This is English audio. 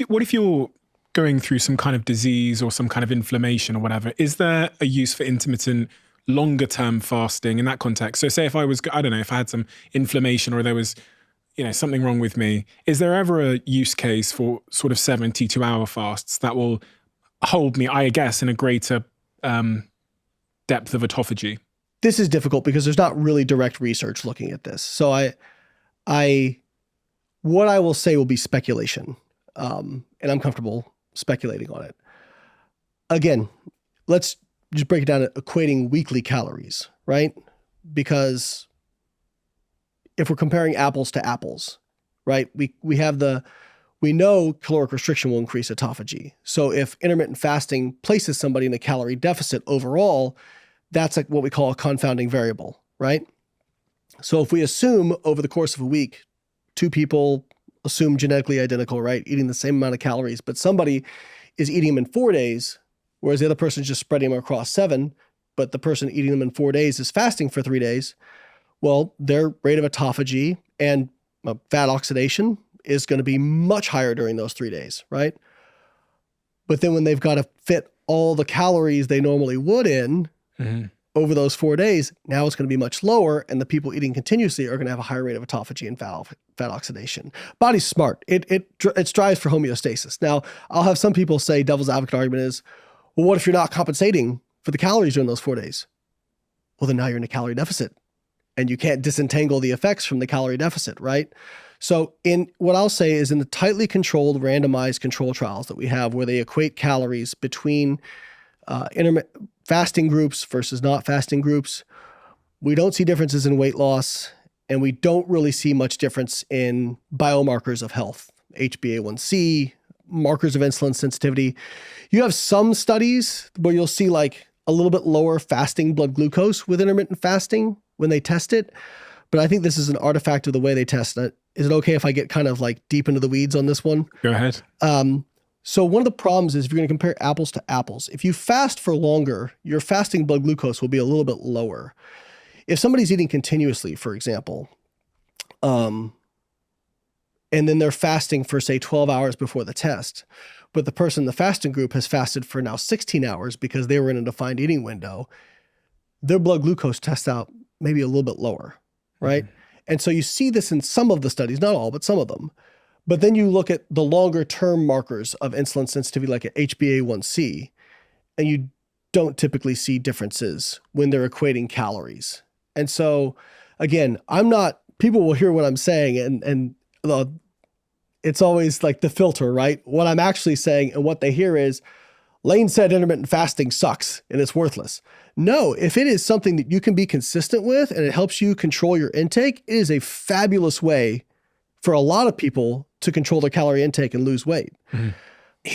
what if you're going through some kind of disease or some kind of inflammation or whatever? Is there a use for intermittent longer term fasting in that context? So say if I was, I don't know, if I had some inflammation or there was, something wrong with me, is there ever a use case for sort of 72-hour fasts that will hold me, I guess, in a greater depth of autophagy? This is difficult because there's not really direct research looking at this. So what I will say will be speculation, and I'm comfortable speculating on it. Again, let's just break it down to equating weekly calories, right? Because if we're comparing apples to apples, right, we know caloric restriction will increase autophagy. So if intermittent fasting places somebody in a calorie deficit overall, that's like what we call a confounding variable, right? So if we assume over the course of a week, two people assume genetically identical, right, eating the same amount of calories, but somebody is eating them in 4 days, whereas the other person is just spreading them across 7, but the person eating them in 4 days is fasting for 3 days, well, their rate of autophagy and fat oxidation is going to be much higher during those 3 days, right? But then when they've got to fit all the calories they normally would in over those 4 days, now it's going to be much lower, and the people eating continuously are going to have a higher rate of autophagy and fat oxidation. Body's smart. It strives for homeostasis. Now, I'll have some people say, devil's advocate argument is, well, what if you're not compensating for the calories during those 4 days? Well, then now you're in a calorie deficit, and you can't disentangle the effects from the calorie deficit, right? So in what I'll say is in the tightly controlled randomized control trials that we have where they equate calories between fasting groups versus not fasting groups, we don't see differences in weight loss, and we don't really see much difference in biomarkers of health, HbA1c, markers of insulin sensitivity. You have some studies where you'll see like a little bit lower fasting blood glucose with intermittent fasting when they test it. But I think this is an artifact of the way they test it. Is it okay if I get kind of like deep into the weeds on this one? Go ahead. So one of the problems is if you're going to compare apples to apples, if you fast for longer, your fasting blood glucose will be a little bit lower. If somebody's eating continuously, for example, and then they're fasting for, say, 12 hours before the test, but the person in the fasting group has fasted for now 16 hours because they were in a defined eating window, their blood glucose tests out maybe a little bit lower, right? And so you see this in some of the studies, not all, but some of them. But then you look at the longer term markers of insulin sensitivity, like at HbA1c, and you don't typically see differences when they're equating calories. And so again, people will hear what I'm saying and it's always like the filter, right? What I'm actually saying and what they hear is, Lane said intermittent fasting sucks and it's worthless. No, if it is something that you can be consistent with and it helps you control your intake, it is a fabulous way for a lot of people to control their calorie intake and lose weight.